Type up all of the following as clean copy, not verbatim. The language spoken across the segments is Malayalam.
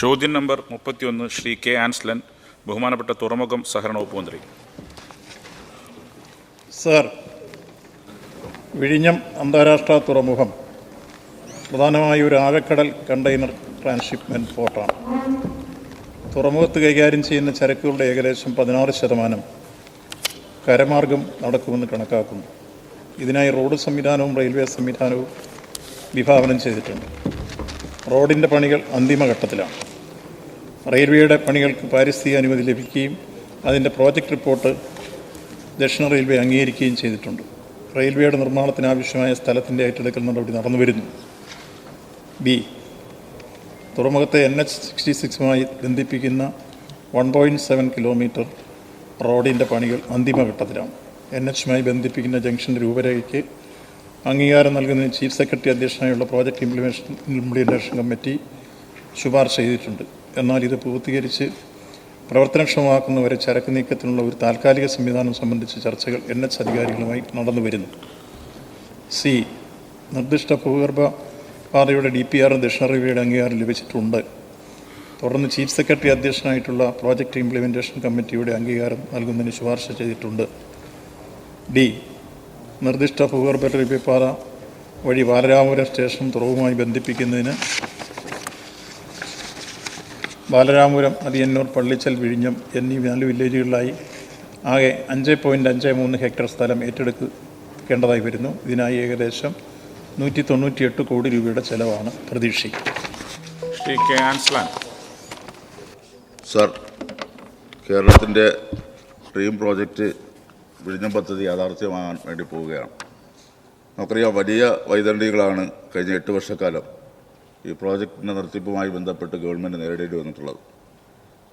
ചോദ്യം നമ്പർ 31 ശ്രീ കെ ആൻസ്ലൻ, ബഹുമാനപ്പെട്ട തുറമുഖം സഹകരണ വകുപ്പ് മന്ത്രി. സർ, വിഴിഞ്ഞം അന്താരാഷ്ട്ര തുറമുഖം പ്രധാനമായും ഒരു ആഴക്കടൽ കണ്ടെയ്നർ ട്രാൻസ്ഷിപ്മെൻറ്റ് പോർട്ടാണ്. തുറമുഖത്ത് കൈകാര്യം ചെയ്യുന്ന ചരക്കുകളുടെ ഏകദേശം 16% കരമാർഗം നടക്കുമെന്ന് കണക്കാക്കുന്നു. ഇതിനായി റോഡ് സംവിധാനവും റെയിൽവേ സംവിധാനവും വിഭാവനം ചെയ്തിട്ടുണ്ട്. റോഡിൻ്റെ പണികൾ അന്തിമഘട്ടത്തിലാണ്. റെയിൽവേയുടെ പണികൾക്ക് പാരിസ്ഥിതിക അനുമതി ലഭിക്കുകയും അതിൻ്റെ പ്രോജക്റ്റ് റിപ്പോർട്ട് ദക്ഷിണ റെയിൽവേ അംഗീകരിക്കുകയും ചെയ്തിട്ടുണ്ട്. റെയിൽവേയുടെ നിർമ്മാണത്തിനാവശ്യമായ സ്ഥലത്തിൻ്റെ ഏറ്റെടുക്കൽ നടപടി നടന്നുവരുന്നു. ബി, തുറമുഖത്തെ NH-66 ബന്ധിപ്പിക്കുന്ന 1.7 കിലോമീറ്റർ റോഡിൻ്റെ പണികൾ അന്തിമഘട്ടത്തിലാണ്. NH ബന്ധിപ്പിക്കുന്ന ജംഗ്ഷൻ്റെ രൂപരേഖയ്ക്ക് അംഗീകാരം നൽകുന്നതിന് ചീഫ് സെക്രട്ടറി അധ്യക്ഷനായുള്ള പ്രോജക്റ്റ് ഇംപ്ലിമെൻറ്റേഷൻ കമ്മിറ്റി ശുപാർശ ചെയ്തിട്ടുണ്ട്. എന്നാൽ ഇത് പൂർത്തീകരിച്ച് പ്രവർത്തനക്ഷമമാക്കുന്നവരെ ചരക്ക് നീക്കത്തിനുള്ള ഒരു താൽക്കാലിക സംവിധാനം സംബന്ധിച്ച് ചർച്ചകൾ NH അധികാരികളുമായി നടന്നു വരുന്നു. സി, നിർദ്ദിഷ്ട ഭൂഗർഭ പാതയുടെ DPR ദക്ഷിണ റെയിൽവേയുടെ അംഗീകാരം ലഭിച്ചിട്ടുണ്ട്. തുടർന്ന് ചീഫ് സെക്രട്ടറി അധ്യക്ഷനായിട്ടുള്ള പ്രോജക്റ്റ് ഇംപ്ലിമെൻറ്റേഷൻ കമ്മിറ്റിയുടെ അംഗീകാരം നൽകുന്നതിന് ശുപാർശ ചെയ്തിട്ടുണ്ട്. ഡി, നിർദ്ദിഷ്ട ഭൂഗർഭ റെയിൽവേ പാത വഴി ബാലരാമപുരം സ്റ്റേഷൻ തുറവുമായി ബന്ധിപ്പിക്കുന്നതിന് ബാലരാമപുരം, അതിയന്നൂർ, പള്ളിച്ചൽ, വിഴിഞ്ഞം എന്നീ 4 വില്ലേജുകളിലായി ആകെ 5.53 ഹെക്ടർ സ്ഥലം ഏറ്റെടുക്കേണ്ടതായി വരുന്നു. ഇതിനായി ഏകദേശം 198 കോടി രൂപയുടെ ചെലവാണ് പ്രതീക്ഷിക്കുന്നത്. ശ്രീ കെ ആൻസ്ലൻ. സർ, കേരളത്തിൻ്റെ ഡ്രീം പ്രോജക്റ്റ് വിഴിഞ്ഞം പദ്ധതി യാഥാർത്ഥ്യമാകാൻ വേണ്ടി പോവുകയാണ്. നമുക്കറിയാം, വലിയ വൈതരണികളാണ് കഴിഞ്ഞ 8 വർഷക്കാലം ഈ പ്രോജക്റ്റിൻ്റെ നടത്തിപ്പുമായി ബന്ധപ്പെട്ട് ഗവൺമെൻറ് നേരിടേണ്ടി വന്നിട്ടുള്ളത്.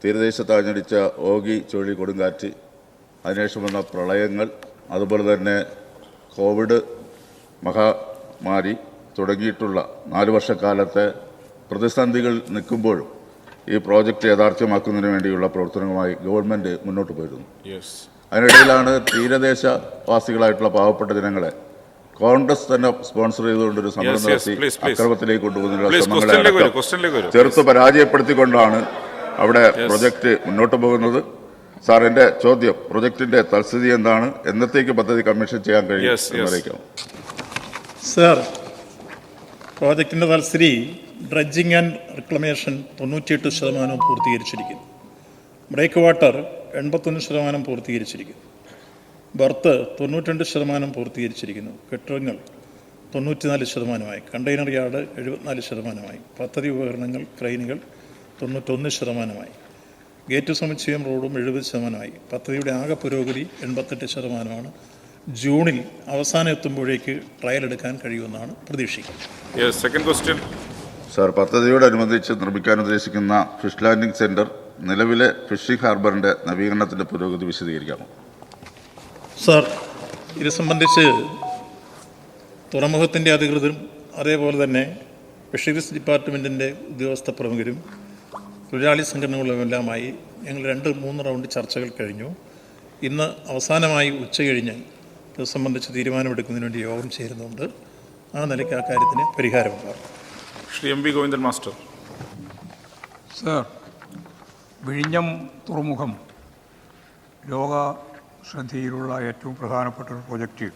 തീരദേശത്ത് ആഞ്ഞടിച്ച ഓഗി ചുഴി കൊടുങ്കാറ്റ്, അതിനുശേഷം വന്ന പ്രളയങ്ങൾ, അതുപോലെ തന്നെ കോവിഡ് മഹാമാരി തുടങ്ങിയിട്ടുള്ള 4 വർഷക്കാലത്തെ പ്രതിസന്ധികൾ നിൽക്കുമ്പോഴും ഈ പ്രോജക്റ്റ് യാഥാർത്ഥ്യമാക്കുന്നതിന് വേണ്ടിയുള്ള പ്രവർത്തനങ്ങളുമായി ഗവൺമെൻറ് മുന്നോട്ട് പോയിരുന്നു. അതിനിടയിലാണ് തീരദേശവാസികളായിട്ടുള്ള പാവപ്പെട്ട ജനങ്ങളെ കോൺഗ്രസ് തന്നെ സ്പോൺസർ ചെയ്തുകൊണ്ടൊരു സമരം നടത്തി അക്രമത്തിലേക്ക് കൊണ്ടുപോകുന്നതിനുള്ള ശ്രമങ്ങളെ ചെറുത്ത് പരാജയപ്പെടുത്തിക്കൊണ്ടാണ് അവിടെ പ്രൊജക്റ്റ് മുന്നോട്ട് പോകുന്നത്. സാർ, എൻ്റെ ചോദ്യം, പ്രൊജക്റ്റിന്റെ തൽസ്ഥിതി എന്താണ്? എന്നത്തേക്ക് പദ്ധതി കമ്മീഷൻ ചെയ്യാൻ കഴിയും എന്നറിയിക്കണം. സർ, പ്രോജക്റ്റിൻ്റെ തൽസ്ഥിതി ഡ്രഡ്ജിങ് ആൻഡ് റിക്ലമേഷൻ 98% പൂർത്തീകരിച്ചിരിക്കുന്നു. ബ്രേക്ക് വാട്ടർ 81% പൂർത്തീകരിച്ചിരിക്കുന്നു. ബർത്ത് 92% പൂർത്തീകരിച്ചിരിക്കുന്നു. കെട്ടിടങ്ങൾ 94%, കണ്ടെയ്നർ യാർഡ് 74%, പദ്ധതി ഉപകരണങ്ങൾ ക്രെയിനുകൾ 91%, ഗേറ്റ് സമുച്ചയം റോഡും 70%. പദ്ധതിയുടെ ആകെ പുരോഗതി 88%. ജൂണിൽ അവസാനം എത്തുമ്പോഴേക്ക് ട്രയൽ എടുക്കാൻ കഴിയുമെന്നാണ് പ്രതീക്ഷിക്കുന്നത്. സാർ, പദ്ധതിയോടനുബന്ധിച്ച് നിർമ്മിക്കാൻ ഉദ്ദേശിക്കുന്ന ഫിഷ് ലാൻഡിംഗ് സെൻറ്റർ, നിലവിലെ ഫിഷിംഗ് ഹാർബറിൻ്റെ നവീകരണത്തിൻ്റെ പുരോഗതി വിശദീകരിക്കാമോ? സാർ, ഇത് സംബന്ധിച്ച് തുറമുഖത്തിൻ്റെ അധികൃതരും അതേപോലെ തന്നെ ഫിഷറീസ് ഡിപ്പാർട്ട്മെൻറ്റിൻ്റെ ഉദ്യോഗസ്ഥ പ്രമുഖരും തൊഴിലാളി സംഘടനകളുമെല്ലാമായി ഞങ്ങൾ 2-3 റൗണ്ട് ചർച്ചകൾ കഴിഞ്ഞു. ഇന്ന് അവസാനമായി ഉച്ച കഴിഞ്ഞ് ഇത് സംബന്ധിച്ച് തീരുമാനമെടുക്കുന്നതിന് വേണ്ടി യോഗം ചേരുന്നുണ്ട്. ആ നിലയ്ക്ക് ആ കാര്യത്തിന് പരിഹാരമുണ്ടാകും. Shri M V Govindan master. Sir, വിഴിഞ്ഞം തുറമുഖം ലോക ശ്രദ്ധയിലുള്ള ഏറ്റവും പ്രധാനപ്പെട്ട ഒരു പ്രൊജക്റ്റ്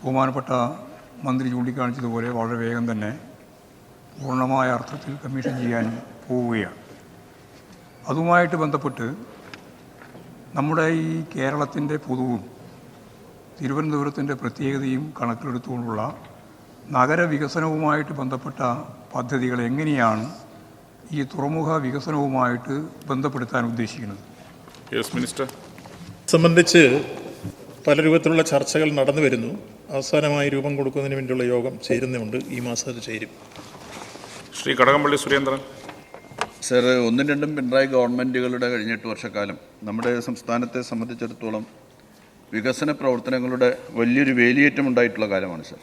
ബഹുമാനപ്പെട്ട മന്ത്രി ചൂണ്ടിക്കാണിച്ചതുപോലെ വളരെ വേഗം തന്നെ പൂർണ്ണമായ അർത്ഥത്തിൽ കമ്മീഷൻ ചെയ്യാൻ പോവുകയാണ്. അതുമായിട്ട് ബന്ധപ്പെട്ട് നമ്മുടെ ഈ കേരളത്തിൻ്റെ പൊതുവും തിരുവനന്തപുരത്തിൻ്റെ പ്രത്യേകതയും കണക്കിലെടുത്തുകൊണ്ടുള്ള നഗരവികസനവുമായിട്ട് ബന്ധപ്പെട്ട പദ്ധതികൾ എങ്ങനെയാണ് ഈ തുറമുഖ വികസനവുമായിട്ട് ബന്ധപ്പെടുത്താൻ ഉദ്ദേശിക്കുന്നത്? മിനിസ്റ്റർ. സംബന്ധിച്ച് പല രൂപത്തിലുള്ള ചർച്ചകൾ നടന്നു വരുന്നു. അവസാനമായി രൂപം കൊടുക്കുന്നതിന് വേണ്ടിയുള്ള യോഗം ചേരുന്നുണ്ട്. ഈ മാസം അത് ചേരും. ശ്രീ കടകംപള്ളി സുരേന്ദ്രൻ. സർ, 1-2 പിണറായി ഗവൺമെൻറ്റുകളുടെ കഴിഞ്ഞ 8 വർഷക്കാലം നമ്മുടെ സംസ്ഥാനത്തെ സംബന്ധിച്ചിടത്തോളം വികസന പ്രവർത്തനങ്ങളുടെ വലിയൊരു വേലിയേറ്റം ഉണ്ടായിട്ടുള്ള കാലമാണ് സർ.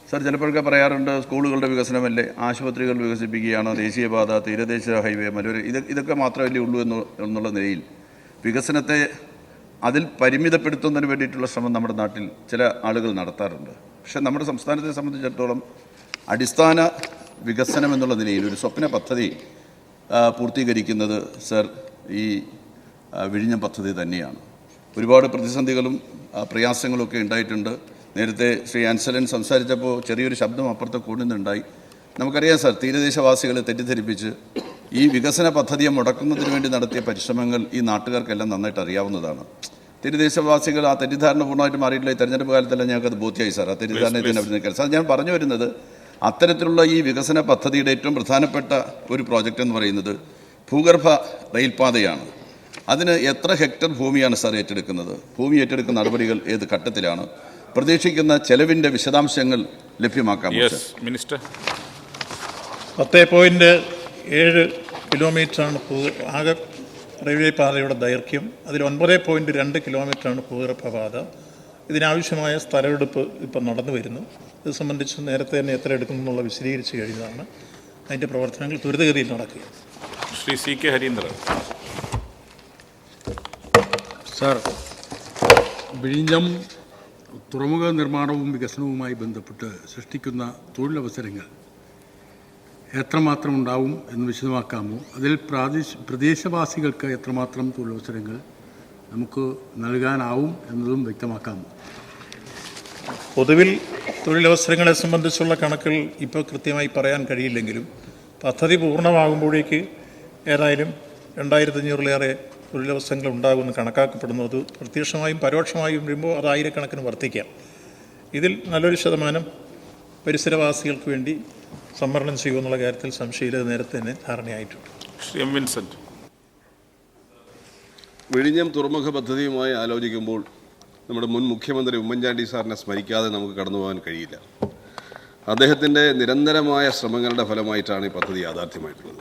സർ, ചിലപ്പോഴൊക്കെ പറയാറുണ്ട്, സ്കൂളുകളുടെ വികസനമല്ലേ, ആശുപത്രികൾ വികസിപ്പിക്കുകയാണ്, ദേശീയപാത, തീരദേശ ഹൈവേ, മലയോര ഇതൊക്കെ മാത്രമല്ലേ ഉള്ളൂ എന്നുള്ള നിലയിൽ വികസനത്തെ അതിൽ പരിമിതപ്പെടുത്തുന്നതിന് വേണ്ടിയിട്ടുള്ള ശ്രമം നമ്മുടെ നാട്ടിൽ ചില ആളുകൾ നടത്താറുണ്ട്. പക്ഷേ നമ്മുടെ സംസ്ഥാനത്തെ സംബന്ധിച്ചിടത്തോളം അടിസ്ഥാന വികസനം എന്നുള്ള നിലയിൽ ഒരു സ്വപ്ന പദ്ധതി പൂർത്തീകരിക്കുന്നത് സർ ഈ വിഴിഞ്ഞം പദ്ധതി തന്നെയാണ്. ഒരുപാട് പ്രതിസന്ധികളും പ്രയാസങ്ങളൊക്കെ ഉണ്ടായിട്ടുണ്ട്. നേരത്തെ ശ്രീ ആൻസലൻ സംസാരിച്ചപ്പോൾ ചെറിയൊരു ശബ്ദം അപ്പുറത്തെ കൂടുന്നുണ്ടായി. നമുക്കറിയാം സർ, തീരദേശവാസികളെ തെറ്റിദ്ധരിപ്പിച്ച് ഈ വികസന പദ്ധതിയെ മുടക്കുന്നതിന് വേണ്ടി നടത്തിയ പരിശ്രമങ്ങൾ ഈ നാട്ടുകാർക്കെല്ലാം നന്നായിട്ട് അറിയാവുന്നതാണ്. തീരദേശവാസികൾ ആ തെറ്റിദ്ധാരണ പൂർണ്ണമായിട്ട് മാറിയിട്ടില്ല. ഈ തെരഞ്ഞെടുപ്പ് കാലത്തെല്ലാം ഞങ്ങൾക്കത് ബോധ്യമായി സാർ. ആ തെറ്റിദ്ധാരണ തന്നെ അവിടെ നിൽക്കാൻ സാർ. ഞാൻ പറഞ്ഞു വരുന്നത്, അത്തരത്തിലുള്ള ഈ വികസന പദ്ധതിയുടെ ഏറ്റവും പ്രധാനപ്പെട്ട ഒരു പ്രോജക്റ്റ് എന്ന് പറയുന്നത് ഭൂഗർഭ റെയിൽപാതയാണ്. അതിന് എത്ര ഹെക്ടർ ഭൂമിയാണ് സാർ ഏറ്റെടുക്കുന്നത്? ഭൂമി ഏറ്റെടുക്കുന്ന നടപടികൾ ഏത് ഘട്ടത്തിലാണ്? പ്രതീക്ഷിക്കുന്ന ചെലവിൻ്റെ വിശദാംശങ്ങൾ ലഭ്യമാക്കാം മിനിസ്റ്റർ. 10.7 കിലോമീറ്ററാണ് ആകെ റെയിൽവേ പാതയുടെ ദൈർഘ്യം. അതിൽ 9.2 കിലോമീറ്ററാണ് ഭൂഗർഭ പാത. ഇതിനാവശ്യമായ സ്ഥലമെടുപ്പ് ഇപ്പം നടന്നു വരുന്നു. ഇത് സംബന്ധിച്ച് നേരത്തെ തന്നെ എത്ര എടുക്കുന്നു എന്നുള്ള വിശദീകരിച്ച് കഴിഞ്ഞതാണ്. അതിൻ്റെ പ്രവർത്തനങ്ങൾ ത്വരിതഗതിയിൽ നടക്കുക. ശ്രീ CK ഹരീന്ദ്രൻ. സാർ, വിഴിഞ്ഞം തുറമുഖ നിർമ്മാണവും വികസനവുമായി ബന്ധപ്പെട്ട് സൃഷ്ടിക്കുന്ന തൊഴിലവസരങ്ങൾ എത്രമാത്രം ഉണ്ടാവും എന്ന് വിശദമാക്കാമോ? അതിൽ പ്രദേശവാസികൾക്ക് എത്രമാത്രം തൊഴിലവസരങ്ങൾ നമുക്ക് നൽകാനാവും എന്നതും വ്യക്തമാക്കാമോ? പൊതുവിൽ തൊഴിലവസരങ്ങളെ സംബന്ധിച്ചുള്ള കണക്കുകൾ ഇപ്പോൾ കൃത്യമായി പറയാൻ കഴിയില്ലെങ്കിലും പദ്ധതി പൂർണ്ണമാകുമ്പോഴേക്ക് ഏതായാലും 2500-ലേറെ തൊഴിലവസരങ്ങൾ ഉണ്ടാകുമെന്ന് കണക്കാക്കപ്പെടുന്നു. അത് പ്രത്യക്ഷമായും പരോക്ഷമായും വരുമ്പോൾ അത് ആയിരക്കണക്കിന് വർദ്ധിക്കാം. ഇതിൽ നല്ലൊരു ശതമാനം പരിസരവാസികൾക്ക് വേണ്ടി സംവരണം ചെയ്യുമെന്നുള്ള കാര്യത്തിൽ സംശയമില്ലാതെ നേരത്തെ തന്നെ ധാരണയായിട്ടുണ്ട്. ശ്രീ M. വിൻസെന്റ്. വിഴിഞ്ഞം തുറമുഖ പദ്ധതിയുമായി ആലോചിക്കുമ്പോൾ നമ്മുടെ മുൻ മുഖ്യമന്ത്രി ഉമ്മൻചാണ്ടി സാറിനെ സ്മരിക്കാതെ നമുക്ക് കടന്നു പോകാൻ കഴിയില്ല. അദ്ദേഹത്തിൻ്റെ നിരന്തരമായ ശ്രമങ്ങളുടെ ഫലമായിട്ടാണ് ഈ പദ്ധതി യാഥാർത്ഥ്യമായിട്ടുള്ളത്.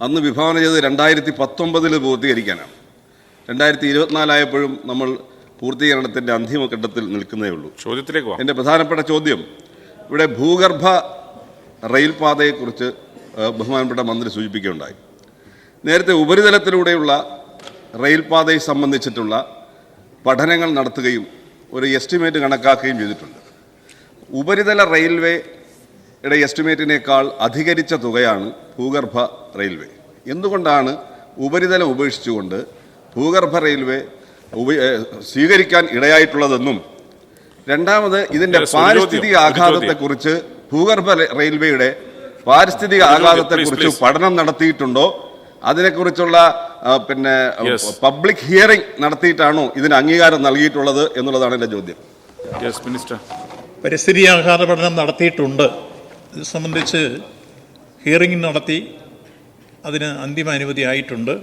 അന്ന് വിഭാവന ചെയ്ത് 2019 പൂർത്തീകരിക്കാനാണ്. 2024 ആയപ്പോഴും നമ്മൾ പൂർത്തീകരണത്തിൻ്റെ അന്തിമഘട്ടത്തിൽ നിൽക്കുന്നേ ഉള്ളൂ. ചോദ്യത്തിലേക്ക് എൻ്റെ പ്രധാനപ്പെട്ട ചോദ്യം, ഇവിടെ ഭൂഗർഭ റെയിൽപാതയെക്കുറിച്ച് ബഹുമാനപ്പെട്ട മന്ത്രി സൂചിപ്പിക്കുകയുണ്ടായി. നേരത്തെ ഉപരിതലത്തിലൂടെയുള്ള റെയിൽപാതയെ സംബന്ധിച്ചിട്ടുള്ള പഠനങ്ങൾ നടത്തുകയും ഒരു എസ്റ്റിമേറ്റ് കണക്കാക്കുകയും ചെയ്തിട്ടുണ്ട്. ഉപരിതല റെയിൽവേയുടെ എസ്റ്റിമേറ്റിനേക്കാൾ അധികരിച്ച തുകയാണ് ഭൂഗർഭ റെയിൽവേ. എന്തുകൊണ്ടാണ് ഉപരിതലം ഉപേക്ഷിച്ചുകൊണ്ട് ഭൂഗർഭ റെയിൽവേ സ്വീകരിക്കാൻ ഇടയായിട്ടുള്ളതെന്നും, രണ്ടാമത് ഇതിൻ്റെ പാരിസ്ഥിതിക ആഘാതത്തെക്കുറിച്ച് ഭൂഗർഭ റെയിൽവേയുടെ പാരിസ്ഥിതിക ആഘാതത്തെക്കുറിച്ച് പഠനം നടത്തിയിട്ടുണ്ടോ, അതിനെക്കുറിച്ചുള്ള പബ്ലിക് ഹിയറിംഗ് നടത്തിയിട്ടാണോ ഇതിന് അംഗീകാരം നൽകിയിട്ടുള്ളത് എന്നുള്ളതാണ് എൻ്റെ ചോദ്യം. മിനിസ്റ്റർ. പരിസ്ഥിതി ആഘാത പഠനം നടത്തിയിട്ടുണ്ട്. ഇത് സംബന്ധിച്ച് ഹിയറിംഗ് നടത്തി അതിന് അന്തിമ അനുമതി ആയിട്ടുണ്ട്.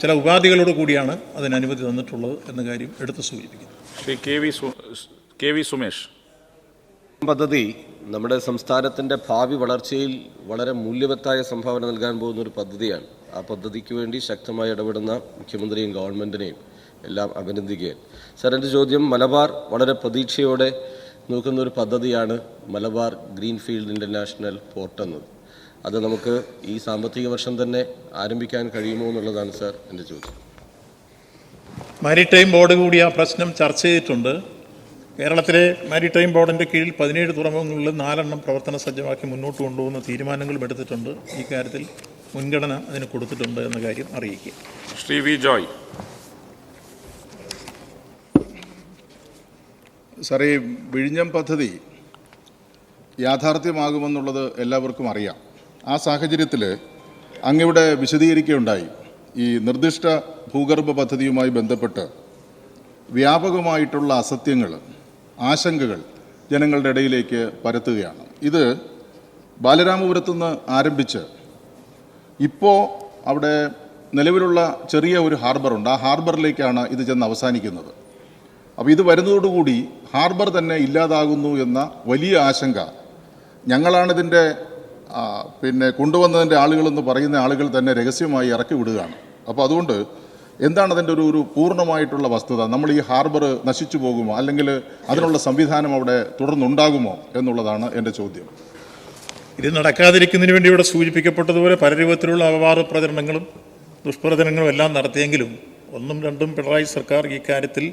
ചില ഉപാധികളോട് കൂടിയാണ് അതിന് അനുമതി തന്നിട്ടുള്ളത് എന്ന കാര്യം എടുത്തു സൂചിപ്പിക്കുന്നു. Shri K V Sumesh. പദ്ധതി നമ്മുടെ സംസ്ഥാനത്തിൻ്റെ ഭാവി വളർച്ചയിൽ വളരെ മൂല്യവത്തായ സംഭാവന നൽകാൻ പോകുന്നൊരു പദ്ധതിയാണ്. ആ പദ്ധതിക്ക് വേണ്ടി ശക്തമായി ഇടപെടുന്ന മുഖ്യമന്ത്രിയും ഗവൺമെൻറ്റിനെയും എല്ലാം അഭിനന്ദിക്കുകയാണ്. സാർ, എൻ്റെ ചോദ്യം, മലബാർ വളരെ പ്രതീക്ഷയോടെ നോക്കുന്നൊരു പദ്ധതിയാണ് മലബാർ ഗ്രീൻഫീൽഡ് ഇൻ്റർനാഷണൽ പോർട്ട് എന്നത്. അത് നമുക്ക് ഈ സാമ്പത്തിക വർഷം തന്നെ ആരംഭിക്കാൻ കഴിയുമോ എന്നുള്ളതാണ് സാർ എൻ്റെ ചോദ്യം. മാരിടൈം ബോർഡ് കൂടി ആ പ്രശ്നം ചർച്ച ചെയ്തിട്ടുണ്ട്. കേരളത്തിലെ മാരിടൈം ബോർഡിൻ്റെ കീഴിൽ 17 തുറമുഖങ്ങളിൽ 4 പ്രവർത്തന സജ്ജമാക്കി മുന്നോട്ട് കൊണ്ടുപോകുന്ന തീരുമാനങ്ങളും എടുത്തിട്ടുണ്ട്. ഈ കാര്യത്തിൽ മുൻഗണന അതിന് കൊടുത്തിട്ടുണ്ട് എന്ന കാര്യം അറിയിക്കുക. ശ്രീ വി ജോയ്. സാർ, ഈ വിഴിഞ്ഞം പദ്ധതി യാഥാർത്ഥ്യമാകുമെന്നുള്ളത് എല്ലാവർക്കും അറിയാം. ആ സാഹചര്യത്തിൽ അങ്ങിവിടെ വിശദീകരിക്കുകയുണ്ടായി, ഈ നിർദ്ദിഷ്ട ഭൂഗർഭ പദ്ധതിയുമായി ബന്ധപ്പെട്ട് വ്യാപകമായിട്ടുള്ള അസത്യങ്ങൾ, ആശങ്കകൾ ജനങ്ങളുടെ ഇടയിലേക്ക് പരത്തുകയാണ്. ഇത് ബാലരാമപുരത്തുനിന്ന് ആരംഭിച്ച് ഇപ്പോൾ അവിടെ നിലവിലുള്ള ചെറിയ ഒരു ഹാർബറുണ്ട്. ആ ഹാർബറിലേക്കാണ് ഇത് ചെന്ന് അവസാനിക്കുന്നത്. അപ്പോൾ ഇത് വരുന്നതോടുകൂടി ഹാർബർ തന്നെ ഇല്ലാതാകുന്നു എന്ന വലിയ ആശങ്ക ഞങ്ങളാണിതിൻ്റെ കൊണ്ടുവന്നതിൻ്റെ ആളുകളെന്ന് പറയുന്ന ആളുകൾ തന്നെ രഹസ്യമായി ഇറക്കി വിടുകയാണ്. അപ്പോൾ അതുകൊണ്ട് എന്താണ് അതിൻ്റെ ഒരു പൂർണ്ണമായിട്ടുള്ള വസ്തുത? നമ്മൾ ഈ ഹാർബർ നശിച്ചു പോകുമോ, അല്ലെങ്കിൽ അതിനുള്ള സംവിധാനം അവിടെ തുടർന്നുണ്ടാകുമോ എന്നുള്ളതാണ് എൻ്റെ ചോദ്യം. ഇത് നടക്കാതിരിക്കുന്നതിന് വേണ്ടി ഇവിടെ സൂചിപ്പിക്കപ്പെട്ടതുപോലെ പല രൂപത്തിലുള്ള അപവാദ പ്രചരണങ്ങളും ദുഷ്പ്രചരണങ്ങളും എല്ലാം നടത്തിയെങ്കിലും 1ഉം 2ഉം പിണറായി സർക്കാർ ഈ കാര്യത്തിൽ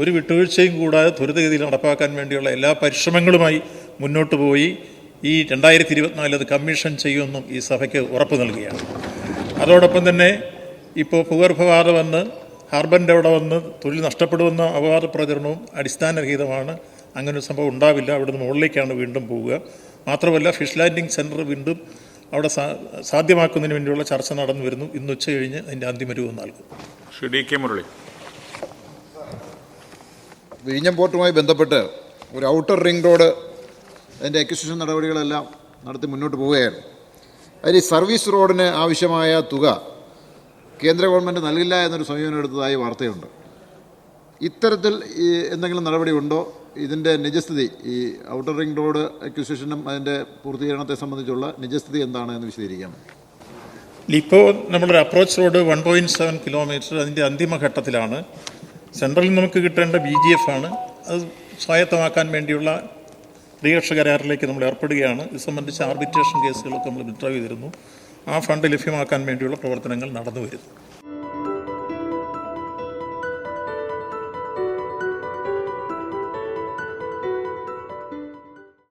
ഒരു വിട്ടുവീഴ്ചയും കൂടാതെ ത്വരിതഗതിയിൽ നടപ്പാക്കാൻ വേണ്ടിയുള്ള എല്ലാ പരിശ്രമങ്ങളുമായി മുന്നോട്ട് പോയി ഈ 2024 അത് കമ്മീഷൻ ചെയ്യുമെന്നും ഈ സഭയ്ക്ക് ഉറപ്പ് നൽകുകയാണ്. അതോടൊപ്പം തന്നെ ഇപ്പോൾ ഭൂഗർഭവാദം വന്ന് ഹാർബറിൻ്റെ അവിടെ വന്ന് തൊഴിൽ നഷ്ടപ്പെടുമെന്ന അപവാദ പ്രചരണവും അടിസ്ഥാനരഹിതമാണ്. അങ്ങനെ ഒരു സംഭവം ഉണ്ടാവില്ല. അവിടുന്ന് മുകളിലേക്കാണ് വീണ്ടും പോവുക. മാത്രമല്ല, ഫിഷ് ലാൻഡിംഗ് സെൻറ്റർ വീണ്ടും അവിടെ സാധ്യമാക്കുന്നതിന് വേണ്ടിയുള്ള ചർച്ച നടന്നു വരുന്നു. ഇന്ന് ഉച്ച കഴിഞ്ഞ് അതിൻ്റെ അന്തിമ രൂപം നൽകും. Shri D K Murali. വിഴിഞ്ഞം പോർട്ടുമായി ബന്ധപ്പെട്ട് ഒരു ഔട്ടർ റിംഗ് റോഡ് അതിൻ്റെ അക്വിസിഷൻ നടപടികളെല്ലാം നടത്തി മുന്നോട്ട് പോവുകയാണ്. അതിൽ സർവീസ് റോഡിന് ആവശ്യമായ തുക കേന്ദ്ര ഗവൺമെൻറ് നൽകില്ല എന്നൊരു സമീപനം എടുത്തതായി വാർത്തയുണ്ട്. ഇത്തരത്തിൽ ഈ എന്തെങ്കിലും നടപടി ഉണ്ടോ? ഇതിൻ്റെ നിജസ്ഥിതി, ഈ ഔട്ടർ റിംഗ് റോഡ് അക്വിസിഷനും അതിൻ്റെ പൂർത്തീകരണത്തെ സംബന്ധിച്ചുള്ള നിജസ്ഥിതി എന്താണ് എന്ന് വിശദീകരിക്കാം. ഇപ്പോൾ നമ്മളൊരു അപ്രോച്ച് റോഡ് 1.7 കിലോമീറ്റർ അതിൻ്റെ അന്തിമഘട്ടത്തിലാണ്. സെൻട്രലിൽ നമുക്ക് കിട്ടേണ്ട BGF ആണ്. അത് സ്വായത്തമാക്കാൻ വേണ്ടിയുള്ള ദ്വിപക്ഷ കരാറിലേക്ക് നമ്മൾ ഏർപ്പെടുകയാണ്. ഇത് സംബന്ധിച്ച് ആർബിട്രേഷൻ കേസുകളൊക്കെ നമ്മൾ വിഡ്രോ ചെയ്തിരുന്നു. ആ ഫണ്ട് ലഭ്യമാക്കാൻ വേണ്ടിയുള്ള പ്രവർത്തനങ്ങൾ നടന്നു വരുന്നു.